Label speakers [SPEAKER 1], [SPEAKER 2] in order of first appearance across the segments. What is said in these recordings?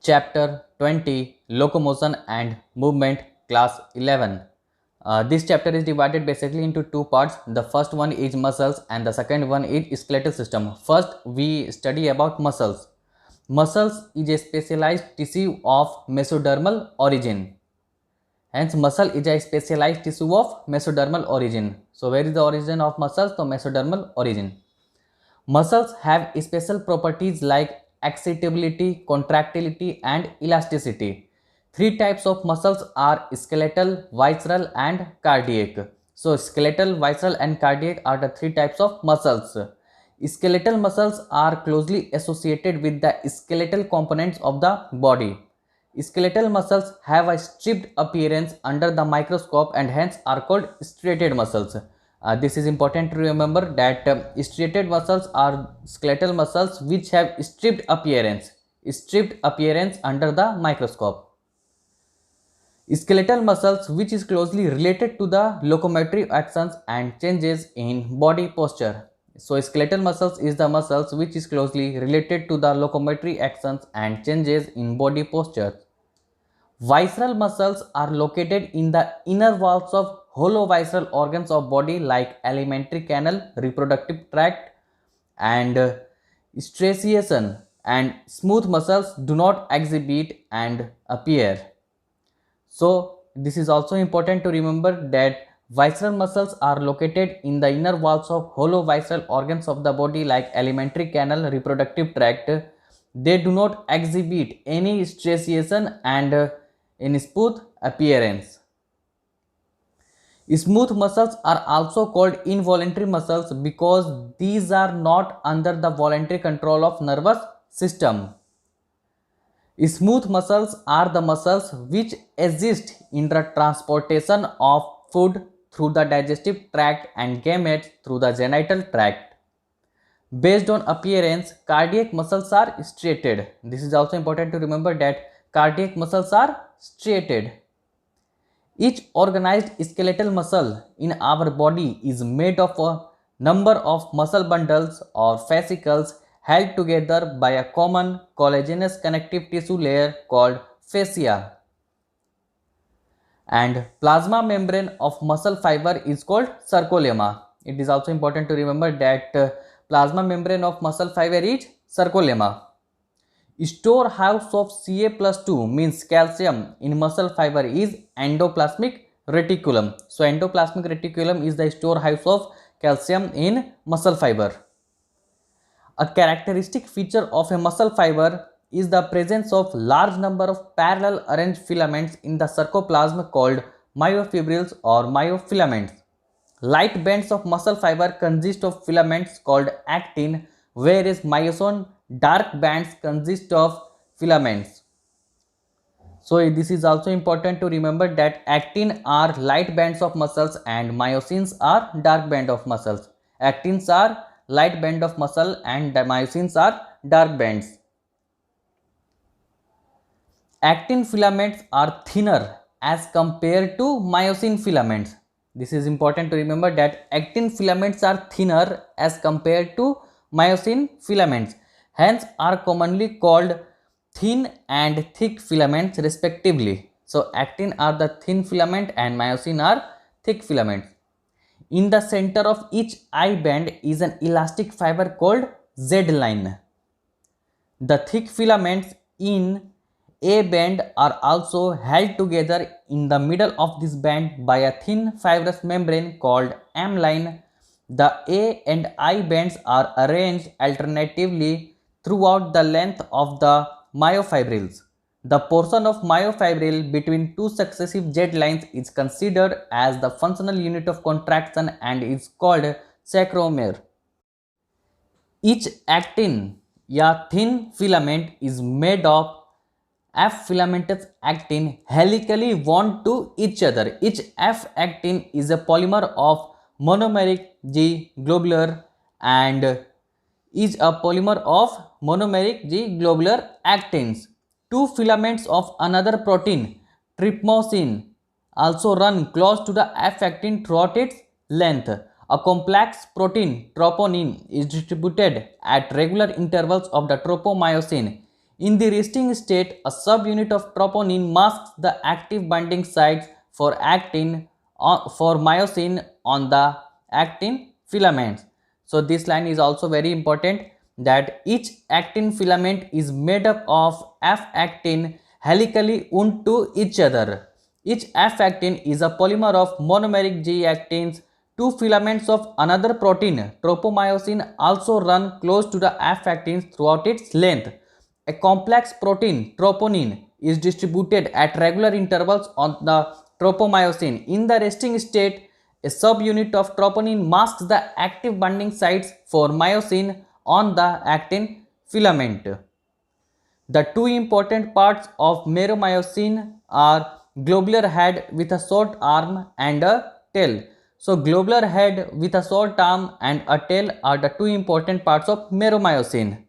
[SPEAKER 1] Chapter 20 Locomotion and Movement, Class 11. This chapter is divided basically into two parts. The first one is muscles and the second one is skeletal system. First, we study about muscles. Muscles is a specialized tissue of mesodermal origin. Hence, muscle is a specialized tissue of mesodermal origin. So, where is the origin of muscles? So, mesodermal origin. Muscles have special properties like excitability, contractility, and elasticity. Three types of muscles are skeletal, visceral, and cardiac. So, skeletal, visceral, and cardiac are the three types of muscles. Skeletal muscles are closely associated with the skeletal components of the body. Skeletal muscles have a stripped appearance under the microscope and hence are called striated muscles. This is important to remember that striated muscles are skeletal muscles which have stripped appearance under the microscope. Skeletal muscles which is closely related to the locomotory actions and changes in body posture. So skeletal muscles is the muscles which is closely related to the locomotory actions and changes in body posture. Visceral muscles are located in the inner walls of hollow visceral organs of body like alimentary canal, reproductive tract, and striation, and smooth muscles do not exhibit and appear. So this is also important to remember that visceral muscles are located in the inner walls of hollow visceral organs of the body like alimentary canal, reproductive tract. They do not exhibit any striation and in smooth appearance. Smooth muscles are also called involuntary muscles because these are not under the voluntary control of nervous system. Smooth muscles are the muscles which assist in the transportation of food through the digestive tract and gametes through the genital tract. Based on appearance, cardiac muscles are striated. This is also important to remember that cardiac muscles are striated. Each organized skeletal muscle in our body is made of a number of muscle bundles or fascicles held together by a common collagenous connective tissue layer called fascia. And plasma membrane of muscle fiber is called sarcolemma. It is also important to remember that plasma membrane of muscle fiber is sarcolemma. Storehouse of Ca+2 means calcium in muscle fiber is endoplasmic reticulum. So endoplasmic reticulum is the storehouse of calcium in muscle fiber. A characteristic feature of a muscle fiber is the presence of large number of parallel arranged filaments in the sarcoplasm called myofibrils or myofilaments. Light bands of muscle fiber consist of filaments called actin, whereas myosin dark bands consist of filaments. So this is also important to remember that actin are light bands of muscles and myosins are dark band of muscles. Actins are light band of muscle and myosins are dark bands. Actin filaments are thinner as compared to myosin filaments. This is important to remember that actin filaments are thinner as compared to myosin filaments. Hence are commonly called thin and thick filaments respectively. So actin are the thin filament and myosin are thick filaments. In the center of each I band is an elastic fiber called Z-line. The thick filaments in A band are also held together in the middle of this band by a thin fibrous membrane called M-line. The A and I bands are arranged alternatively throughout the length of the myofibrils. The portion of myofibril between two successive Z lines is considered as the functional unit of contraction and is called sarcomere. Each actin या thin filament is made of F filamentous actin helically wound to each other. Each F actin is a polymer of monomeric G globular and is a polymer of monomeric G globular actins. Two filaments of another protein, trypsin, also run close to the F actin throughout its length. A complex protein, troponin, is distributed at regular intervals of the tropomyosin In the resting state, a subunit of troponin masks the active binding sites for myosin on the actin filaments. So this line is also very important, that each actin filament is made up of F-actin helically wound to each other. Each F-actin is a polymer of monomeric G-actins. Two filaments of another protein, tropomyosin, also run close to the F-actins throughout its length. A complex protein, troponin, is distributed at regular intervals on the tropomyosin. In the resting state, a subunit of troponin masks the active binding sites for myosin on the actin filament. The two important parts of meromyosin are globular head with a short arm and a tail. So, globular head with a short arm and a tail are the two important parts of meromyosin.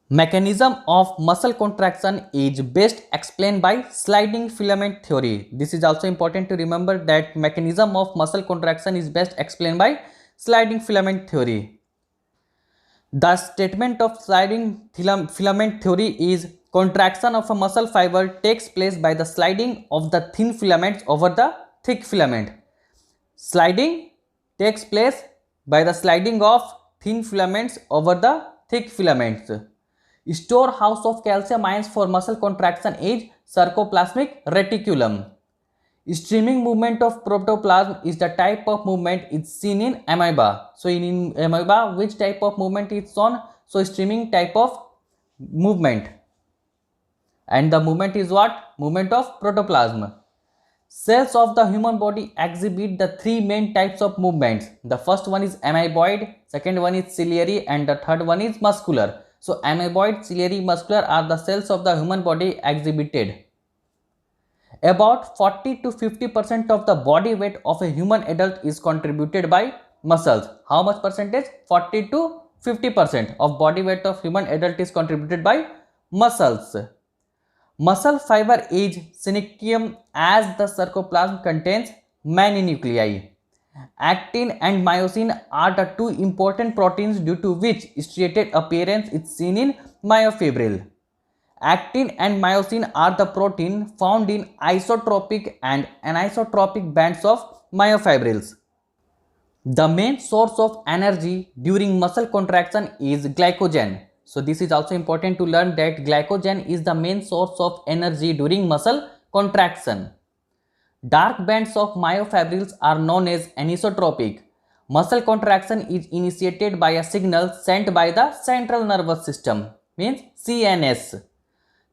[SPEAKER 1] Mechanism of muscle contraction is best explained by sliding filament theory. This is also important to remember, that mechanism of muscle contraction is best explained by sliding filament theory. The statement of sliding filament theory is contraction of a muscle fiber takes place by the sliding of the thin filaments over the thick filament. Sliding takes place by the sliding of thin filaments over the thick filaments. Storehouse of calcium ions for muscle contraction is sarcoplasmic reticulum. Streaming movement of protoplasm is the type of movement is seen in amoeba. So in amoeba, which type of movement is shown? So streaming type of movement. And the movement is what? Movement of protoplasm. Cells of the human body exhibit the three main types of movements. The first one is amoeboid, second one is ciliary, and the third one is muscular. So amoeboid, ciliary, muscular are the cells of the human body exhibited. About 40 to 50% of the body weight of a human adult is contributed by muscles. How much percentage? 40 to 50% of body weight of human adult is contributed by muscles. Muscle fiber is syncytium as the sarcoplasm contains many nuclei. Actin and myosin are the two important proteins due to which striated appearance is seen in myofibril. Actin and myosin are the protein found in isotropic and anisotropic bands of myofibrils. The main source of energy during muscle contraction is glycogen. So this is also important to learn, that glycogen is the main source of energy during muscle contraction. Dark bands of myofibrils are known as anisotropic. Muscle contraction is initiated by a signal sent by the central nervous system, means CNS.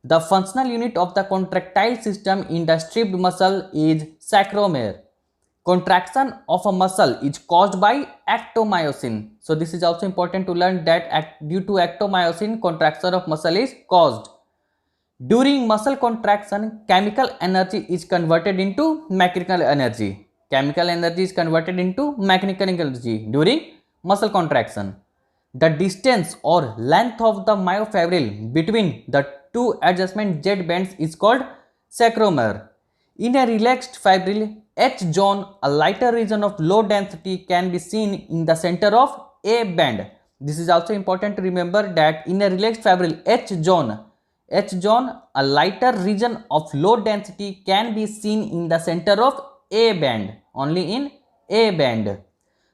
[SPEAKER 1] The functional unit of the contractile system in the stripped muscle is sarcomere. Contraction of a muscle is caused by actomyosin. So this is also important to learn, that due to actomyosin, contraction of muscle is caused. During muscle contraction, chemical energy is converted into mechanical energy. Chemical energy is converted into mechanical energy during muscle contraction. The distance or length of the myofibril between the two adjacent Z bands is called sarcomere. In a relaxed fibril, H zone, a lighter region of low density, can be seen in the center of A band. This is also important to remember, that in a relaxed fibril, H zone, a lighter region of low density, can be seen in the center of A band, only in A band.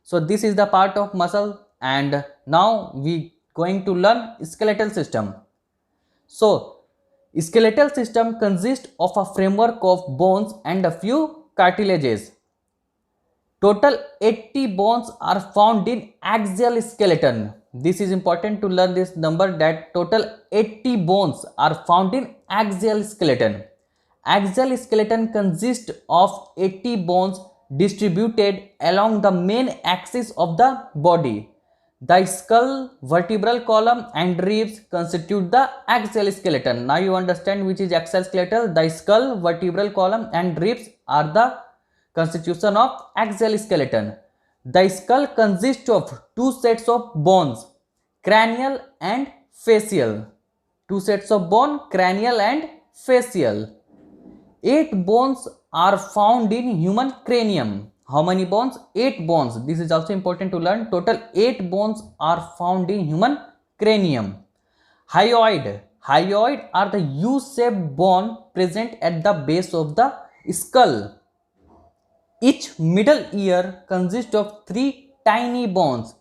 [SPEAKER 1] So this is the part of muscle, and now we going to learn skeletal system. So skeletal system consists of a framework of bones and a few cartilages. Total 80 bones are found in axial skeleton. This is important to learn this number, that total 80 bones are found in axial skeleton. Axial skeleton consists of 80 bones distributed along the main axis of the body. The skull, vertebral column and ribs constitute the axial skeleton. Now you understand which is axial skeleton. The skull, vertebral column and ribs are the constitution of axial skeleton. The skull consists of two sets of bones, cranial and facial. Two sets of bone, cranial and facial. 8 bones are found in human cranium. How many bones? 8 bones. This is also important to learn. Total 8 bones are found in human cranium. Hyoid. Hyoid are the U-shaped bone present at the base of the skull. Each middle ear consists of three tiny bones.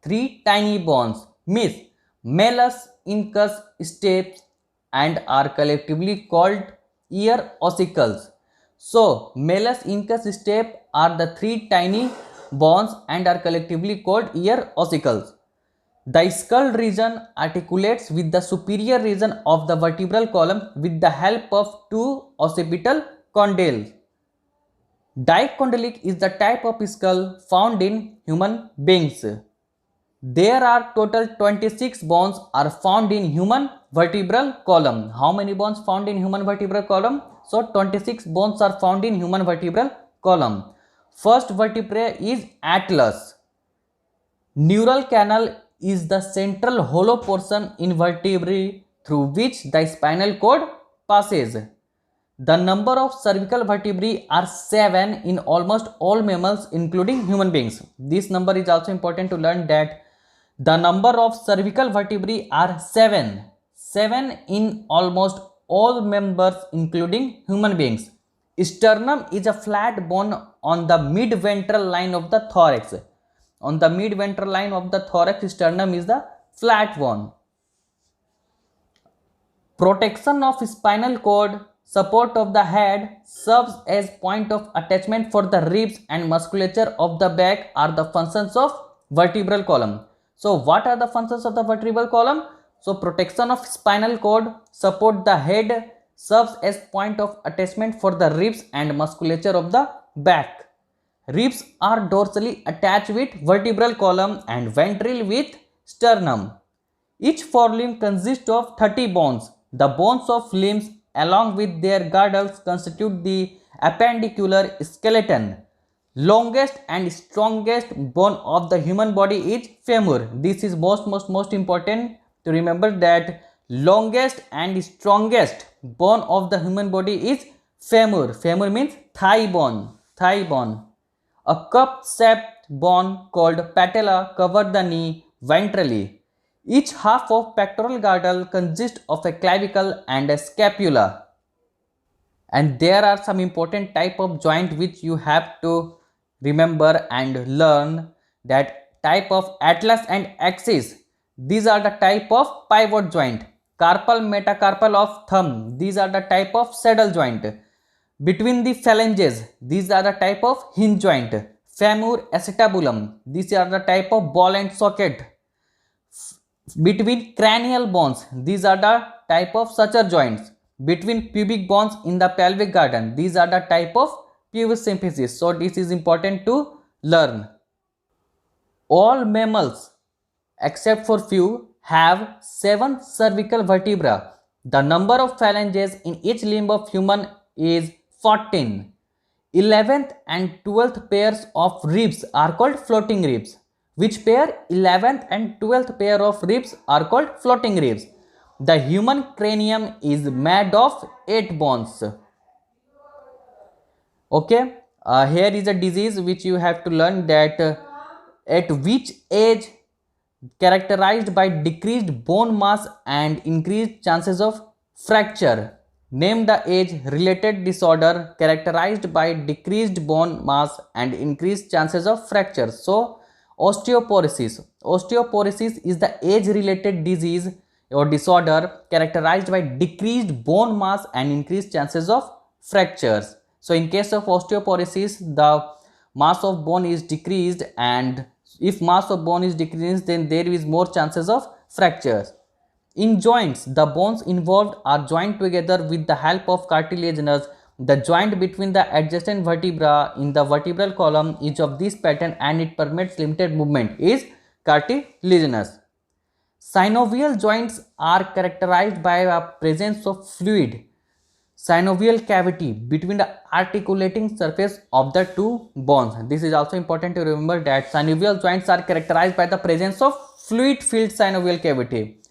[SPEAKER 1] Three tiny bones, means malleus, incus, stapes, and are collectively called ear ossicles. So, malleus, incus, stape are the three tiny bones and are collectively called ear ossicles. The skull region articulates with the superior region of the vertebral column with the help of two occipital condyles. Dicondylic is the type of skull found in human beings. There are total 26 bones are found in human vertebral column. How many bones found in human vertebral column? So 26 bones are found in human vertebral column. First vertebrae is atlas. Neural canal is the central hollow portion in vertebrae through which the spinal cord passes. The number of cervical vertebrae are 7 in almost all mammals including human beings. This number is also important to learn, that the number of cervical vertebrae are 7. 7 in almost all members including human beings. Sternum is a flat bone on the mid-ventral line of the thorax. On the mid-ventral line of the thorax, sternum is the flat one. Protection of spinal cord, support of the head, serves as point of attachment for the ribs and musculature of the back are the functions of vertebral column. So what are the functions of the vertebral column? So protection of spinal cord, support the head, serves as point of attachment for the ribs and musculature of the back. Ribs are dorsally attached with vertebral column and ventral with sternum. Each forelimb consists of 30 bones. The bones of limbs along with their girdles constitute the appendicular skeleton. Longest and strongest bone of the human body is femur. This is most important to remember, that longest and strongest bone of the human body is femur. Femur means thigh bone. Thigh bone. A cup-shaped bone called patella covers the knee ventrally. Each half of pectoral girdle consists of a clavicle and a scapula. And there are some important type of joint which you have to remember and learn, that type of atlas and axis. These are the type of pivot joint. Carpal, metacarpal of thumb. These are the type of saddle joint. Between the phalanges, these are the type of hinge joint. Femur, acetabulum, these are the type of ball and socket. Between cranial bones, these are the type of suture joints. Between pubic bones in the pelvic girdle, these are the type of pubis symphysis. So this is important to learn. All mammals except for few have 7 cervical vertebrae. The number of phalanges in each limb of human is 14. 11th and 12th pairs of ribs are called floating ribs. Which pair? 11th and 12th pair of ribs are called floating ribs. The human cranium is made of 8 bones. Okay, here is a disease which you have to learn, that at which age characterized by decreased bone mass and increased chances of fracture. Name the age-related disorder characterized by decreased bone mass and increased chances of fracture. So, osteoporosis. Osteoporosis is the age-related disease or disorder characterized by decreased bone mass and increased chances of fractures. So, in case of osteoporosis, the mass of bone is decreased, and if mass of bone is decreased, then there is more chances of fractures. In joints, the bones involved are joined together with the help of cartilaginous. The joint between the adjacent vertebra in the vertebral column is of this pattern and it permits limited movement, is cartilaginous. Synovial joints are characterized by a presence of fluid, synovial cavity between the articulating surface of the two bones. This is also important to remember, that synovial joints are characterized by the presence of fluid-filled synovial cavity,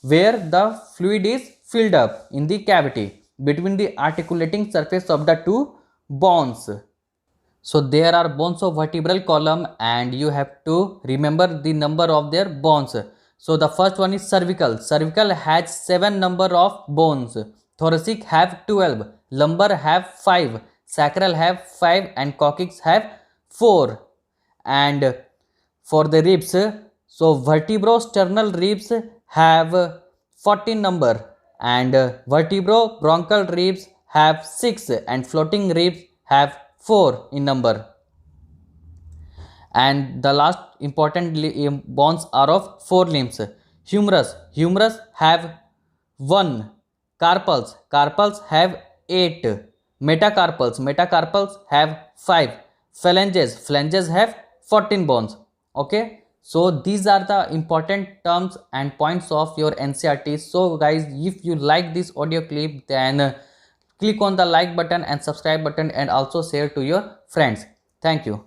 [SPEAKER 1] where the fluid is filled up in the cavity between the articulating surface of the two bones. So there are bones of vertebral column and you have to remember the number of their bones. So the first one is cervical. Cervical has 7 number of bones. Thoracic have 12. Lumbar have 5. Sacral have 5 and coccyx have 4. And for the ribs, so vertebrosternal ribs have 14 number, and vertebrobronchial ribs have 6 and floating ribs have 4 in number. And the last important bones are of 4 limbs. Humerus have 1. Carpals have 8. Metacarpals have 5. Phalanges have 14 bones. Okay, so these are the important terms and points of your NCERT. So guys, if you like this audio clip, then click on the like button and subscribe button, and also share to your friends. Thank you.